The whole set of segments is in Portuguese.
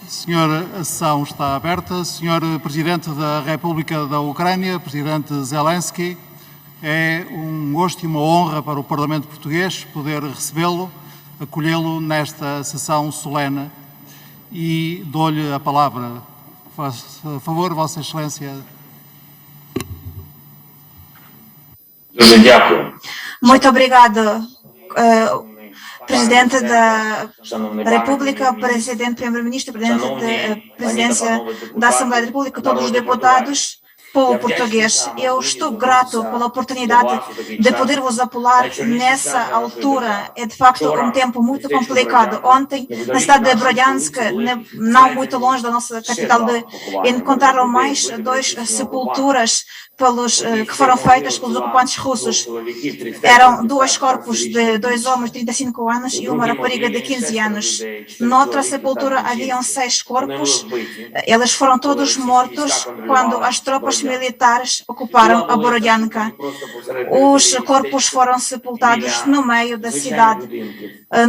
Senhora, a sessão está aberta. Senhor Presidente da República da Ucrânia, Presidente Zelensky, é um gosto e uma honra para o Parlamento Português poder recebê-lo, acolhê-lo nesta sessão solene e dou-lhe a palavra. Faça favor, Vossa Excelência. Muito obrigado, Presidente da República, Presidente, Primeiro-Ministro, Presidente da Presidência da Assembleia da República, todos os deputados, povo português. Eu estou grato pela oportunidade de poder vos apelar nessa altura. É de facto um tempo muito complicado. Ontem, na cidade de Bryansk, não muito longe da nossa capital, encontraram mais 2 sepulturas que foram feitas pelos ocupantes russos. Eram 2 corpos de 2 homens de 35 anos e uma rapariga de 15 anos. Noutra sepultura haviam 6 corpos. Eles foram todos mortos quando as tropas militares ocuparam a Borodyanka. Os corpos foram sepultados no meio da cidade,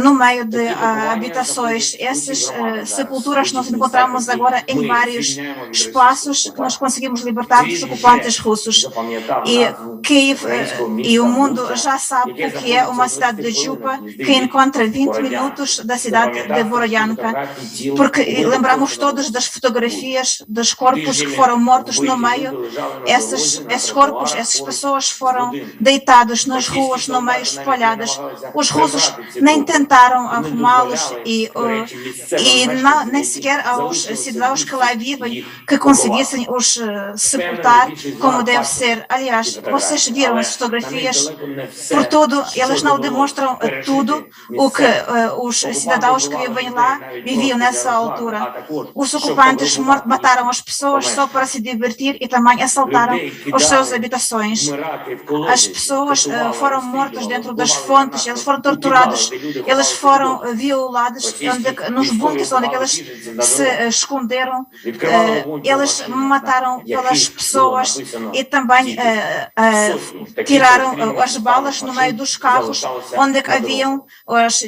no meio de habitações. Essas sepulturas nós encontramos agora em vários espaços que nós conseguimos libertar dos ocupantes russos. E Kiev e o mundo já sabe o que é uma cidade de Jupa que encontra 20 minutos da cidade de Borodyanka, porque lembramos todos das fotografias dos corpos que foram mortos no meio. Esses corpos, essas pessoas foram deitados nas ruas no meio, espalhadas. Os russos nem tentaram arrumá-los e nem sequer aos cidadãos que lá vivem que conseguissem os sepultar como deve ser. Aliás, vocês viram as fotografias, por tudo, elas não demonstram tudo o que os cidadãos que vivem lá viviam nessa altura. Os ocupantes mataram as pessoas só para se divertir e também assaltaram as suas habitações. As pessoas foram mortas dentro das fontes, eles foram torturados, eles foram violados nos bunkers onde eles se esconderam. Eles mataram pelas pessoas e também tiraram as balas no meio dos carros onde haviam os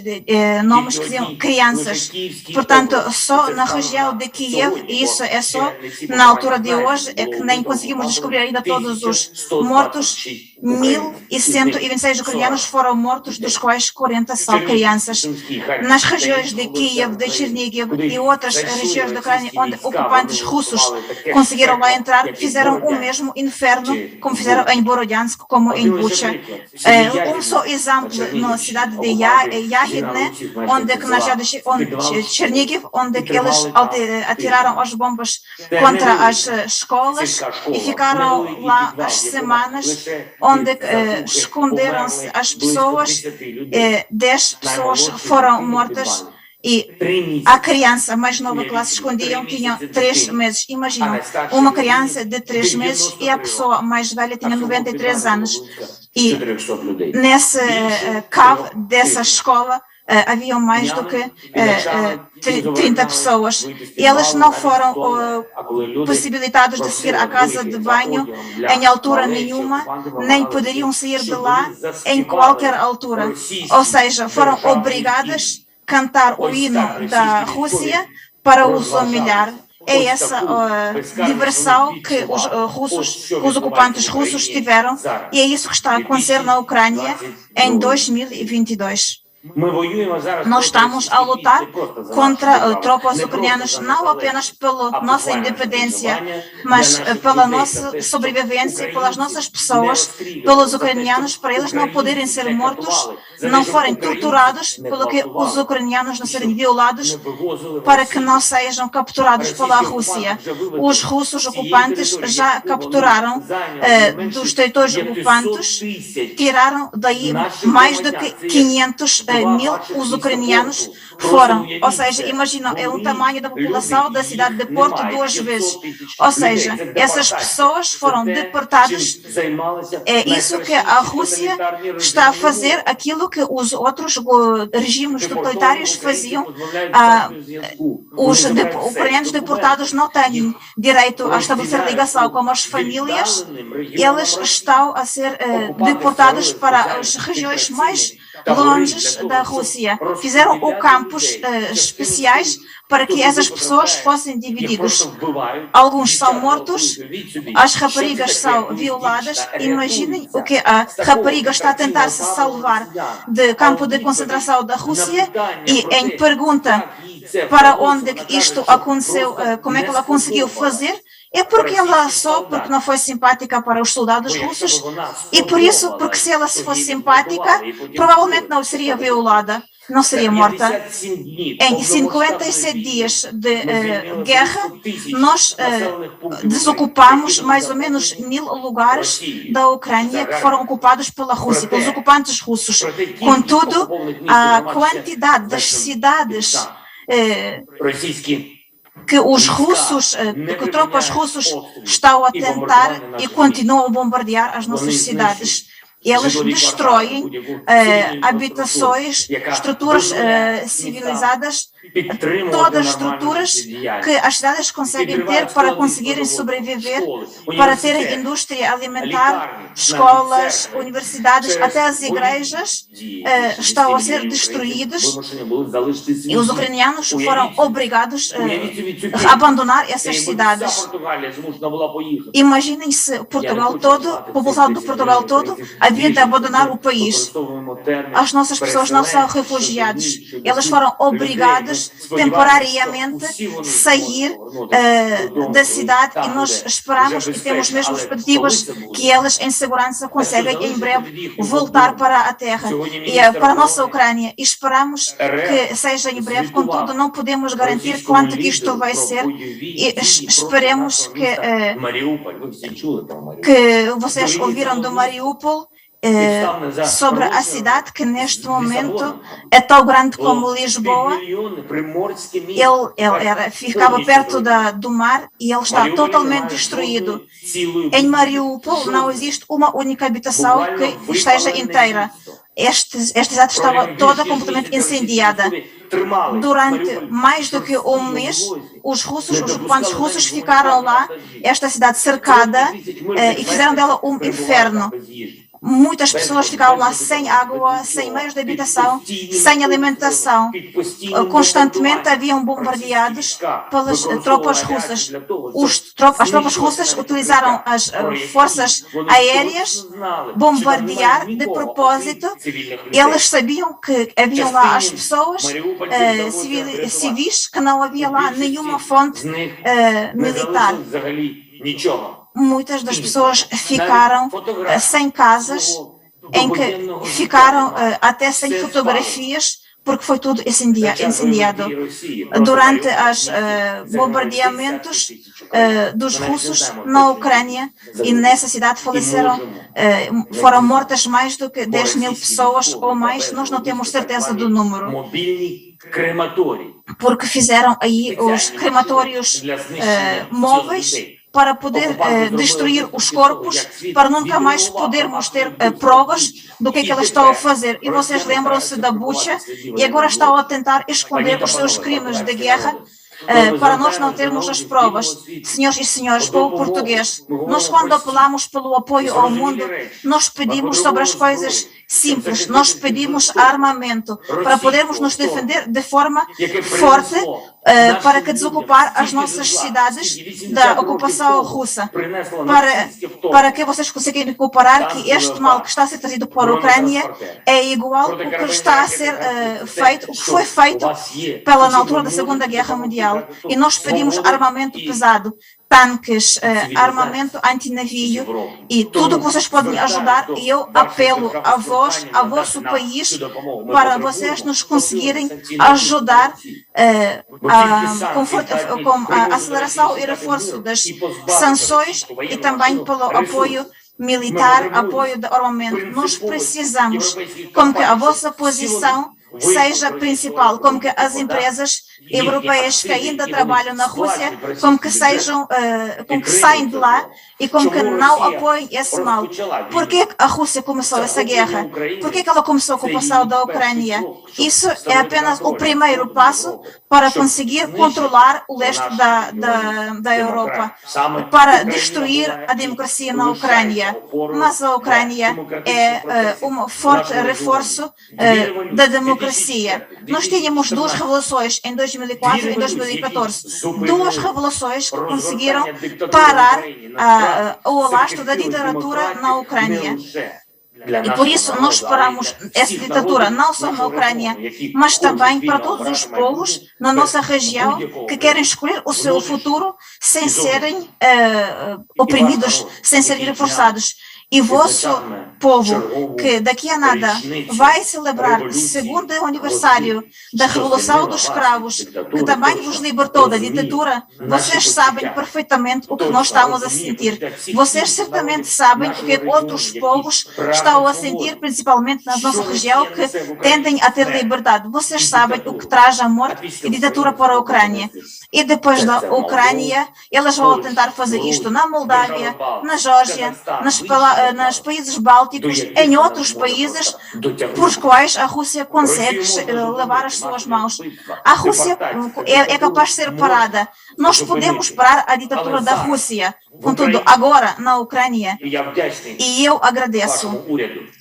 nomes que diziam crianças. Portanto, só na região de Kiev, e isso é só na altura de hoje, é que nem conseguimos descobrir ainda todos os mortos. 1.126 ucranianos foram mortos, dos quais 40 são crianças. Nas regiões de Kiev, de Chernigiv e outras regiões da Ucrânia onde ocupantes russos conseguiram lá entrar, fizeram o mesmo inferno como fizeram em Borodyansk, como em Bucha. Um só exemplo na cidade de Yahidne, onde Chernigiv, onde eles atiraram as bombas contra as escolas e ficaram lá as semanas, onde esconderam-se as pessoas. 10 pessoas foram mortas e a criança mais nova que lá se escondiam tinha 3 meses. Imaginam, uma criança de 3 meses e a pessoa mais velha tinha 93 anos. E nesse cave dessa escola haviam mais do que 30 pessoas. Eles não foram possibilitados de seguir à casa de banho em altura nenhuma, nem poderiam sair de lá em qualquer altura. Ou seja, foram obrigadas a cantar o hino da Rússia para os humilhar. É essa diversão que os ocupantes russos tiveram e é isso que está a acontecer na Ucrânia em 2022. Nós estamos a lutar contra tropas ucranianas não apenas pela nossa independência, mas pela nossa sobrevivência, pelas nossas pessoas, pelos ucranianos, para eles não poderem ser mortos, não forem torturados, pelo que os ucranianos não serem violados, para que não sejam capturados pela Rússia. Os russos ocupantes já capturaram dos territórios ocupantes, tiraram daí mais de 500 mil os ucranianos foram, ou seja, imaginam, é o tamanho da população da cidade de Porto 2 vezes, ou seja, essas pessoas foram deportadas. É isso que a Rússia está a fazer, aquilo que os outros regimes totalitários faziam. Os ucranianos deportados não têm direito a estabelecer ligação com as famílias, eles estão a ser deportados para as regiões mais longe da Rússia. Fizeram o campos especiais para que essas pessoas fossem divididas. Alguns são mortos, as raparigas são violadas. Imaginem o que a rapariga está a tentar se salvar do campo de concentração da Rússia e em pergunta para onde isto aconteceu, como é que ela conseguiu fazer, é porque porque não foi simpática para os soldados russos e por isso, porque se ela fosse simpática, provavelmente não seria violada, não seria morta. Em 57 dias de guerra, nós desocupamos mais ou menos 1000 lugares da Ucrânia que foram ocupados pela Rússia, pelos ocupantes russos. Contudo, a quantidade das cidades que os russos, que tropas russas estão a tentar e continuam a bombardear as nossas cidades. Eles destroem habitações, estruturas civilizadas, todas as estruturas que as cidades conseguem ter para conseguirem sobreviver, para terem indústria alimentar, escolas, universidades, até as igrejas estão a ser destruídas e os ucranianos foram obrigados a abandonar essas cidades. Imaginem se Portugal todo, a população do Portugal todo, havia de abandonar o país. As nossas pessoas não são refugiados, elas foram obrigadas temporariamente sair da cidade e nós esperamos e temos mesmo expectativas que elas em segurança conseguem em breve voltar para a terra e para a nossa Ucrânia e esperamos que seja em breve, contudo não podemos garantir quanto que isto vai ser e esperemos que vocês ouviram do Mariupol sobre a cidade que neste momento é tão grande como Lisboa. Ele ficava perto do mar e ele está totalmente destruído. Em Mariupol não existe uma única habitação que esteja inteira. Esta cidade estava toda completamente incendiada. Durante mais do que um mês, os ocupantes russos ficaram lá, esta cidade cercada, e fizeram dela um inferno. Muitas pessoas ficaram lá sem água, sem meios de habitação, sem alimentação. Constantemente haviam bombardeados pelas tropas russas. As tropas russas utilizaram as forças aéreas bombardear de propósito. Eles sabiam que haviam lá as pessoas civis, que não havia lá nenhuma fonte militar. Muitas das pessoas ficaram sem casas, em que ficaram até sem fotografias, porque foi tudo incendiado. Durante os bombardeamentos dos russos na Ucrânia e nessa cidade foram mortas mais do que 10.000 pessoas ou mais, nós não temos certeza do número. Porque fizeram aí os crematórios móveis para poder destruir os corpos, para nunca mais podermos ter provas do que eles estão a fazer. E vocês lembram-se da Bucha e agora estão a tentar esconder os seus crimes de guerra para nós não termos as provas. Senhores e senhores, povo português, nós quando apelamos pelo apoio ao mundo, nós pedimos sobre as coisas simples, nós pedimos armamento para podermos nos defender de forma forte para que desocupar as nossas cidades da ocupação russa, para que vocês consigam recuperar que este mal que está a ser trazido para a Ucrânia é igual ao que está a ser feito, o que foi feito na altura da Segunda Guerra Mundial. E nós pedimos armamento pesado, tanques, armamento antinavio e tudo que vocês podem ajudar. E eu apelo a vós, a vosso país, para vocês nos conseguirem ajudar com a aceleração e reforço das sanções e também pelo apoio militar, apoio de armamento. Nós precisamos, como que a vossa posição seja principal, como que as empresas europeias que ainda trabalham na Rússia, como que saem de lá e como que não apoiem esse mal. Por que a Rússia começou essa guerra? Por que ela começou a ocupação da Ucrânia? Isso é apenas o primeiro passo para conseguir controlar o leste da Europa, para destruir a democracia na Ucrânia. Mas a Ucrânia é um forte reforço da democracia. Nós tínhamos duas revoluções em 2004 e 2014. Duas revoluções que conseguiram parar o alastro da ditadura na Ucrânia. E por isso nós paramos essa ditadura não só na Ucrânia, mas também para todos os povos na nossa região que querem escolher o seu futuro sem serem oprimidos, sem serem reforçados. E vosso povo, que daqui a nada vai celebrar o segundo aniversário da Revolução dos Escravos, que também vos libertou da ditadura, vocês sabem perfeitamente o que nós estamos a sentir. Vocês certamente sabem o que outros povos estão a sentir, principalmente na nossa região, que tendem a ter liberdade. Vocês sabem o que traz a morte e ditadura para a Ucrânia. E depois da Ucrânia, elas vão tentar fazer isto na Moldávia, na Geórgia, nos países bálticos, em outros países por os quais a Rússia consegue lavar as suas mãos. A Rússia é capaz de ser parada. Nós podemos parar a ditadura da Rússia, contudo, agora na Ucrânia. E eu agradeço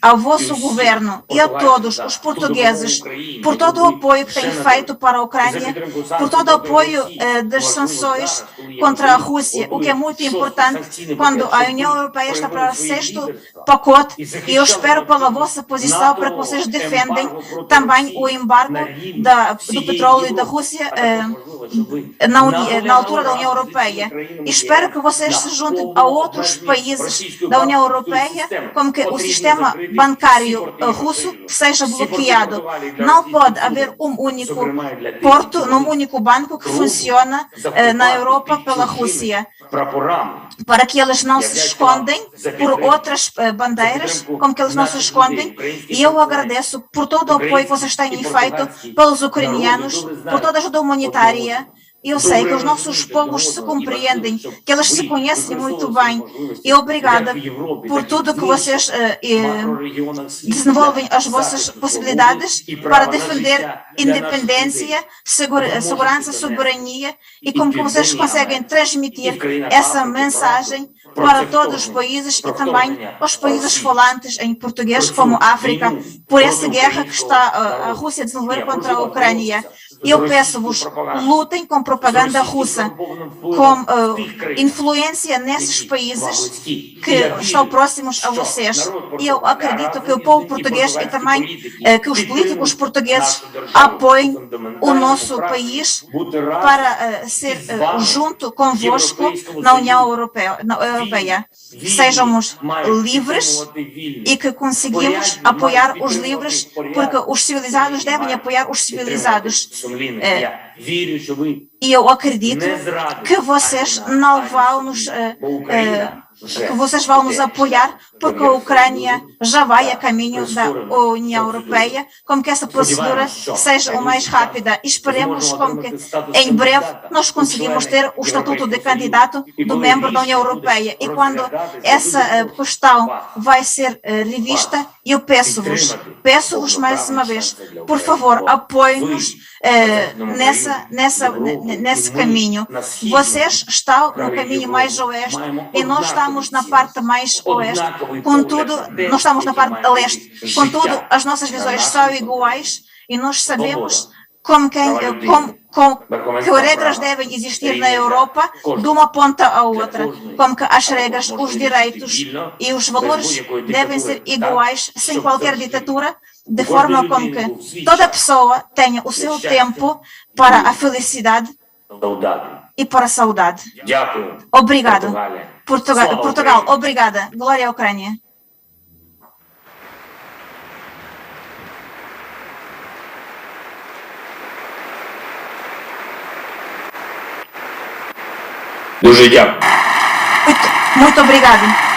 ao vosso governo e a todos os portugueses por todo o apoio que têm feito para a Ucrânia, por todo o apoio das sanções contra a Rússia, o que é muito importante quando a União Europeia está para o sexto pacote, e eu espero pela vossa posição para que vocês defendem também o embargo do petróleo da Rússia na altura da União Europeia. E espero que vocês se juntem a outros países da União Europeia, como que o sistema bancário russo seja bloqueado. Não pode haver um único porto, um único banco que funciona na Europa pela Rússia, para que eles não se escondem por outras bandeiras, como que eles não se escondem. E eu agradeço por todo o apoio que vocês têm feito pelos ucranianos, por toda a ajuda humanitária. Eu sei que os nossos povos se compreendem, que eles se conhecem muito bem. E obrigada por tudo que vocês desenvolvem as vossas possibilidades para defender independência, segurança, soberania, e como que vocês conseguem transmitir essa mensagem para todos os países e também aos países falantes em português, como a África, por essa guerra que está a Rússia a desenvolver contra a Ucrânia. Eu peço-vos, lutem com propaganda russa, com influência nesses países que estão próximos a vocês. E eu acredito que o povo português e também que os políticos portugueses apoiem o nosso país para ser junto convosco na União Europeia. Sejamos livres e que conseguimos apoiar os livres, porque os civilizados devem apoiar os civilizados. E eu acredito que vocês não vão nos apoiar, porque a Ucrânia já vai a caminho da União Europeia, como que essa procedura seja o mais rápida. Esperemos como que em breve nós conseguimos ter o estatuto de candidato do membro da União Europeia. E quando essa questão vai ser revista, eu peço-vos mais uma vez, por favor, apoiem-nos nesse caminho. Vocês estão no caminho mais oeste e nós estamos na parte mais oeste, contudo, nós estamos na parte leste, contudo, as nossas visões são iguais e nós sabemos que regras devem existir na Europa de uma ponta à outra, como que as regras, os direitos e os valores devem ser iguais sem qualquer ditadura, de forma como que toda pessoa tenha o seu tempo para a felicidade e para a saudade. Obrigado. Portugal, obrigada. Glória à Ucrânia. Muito obrigado.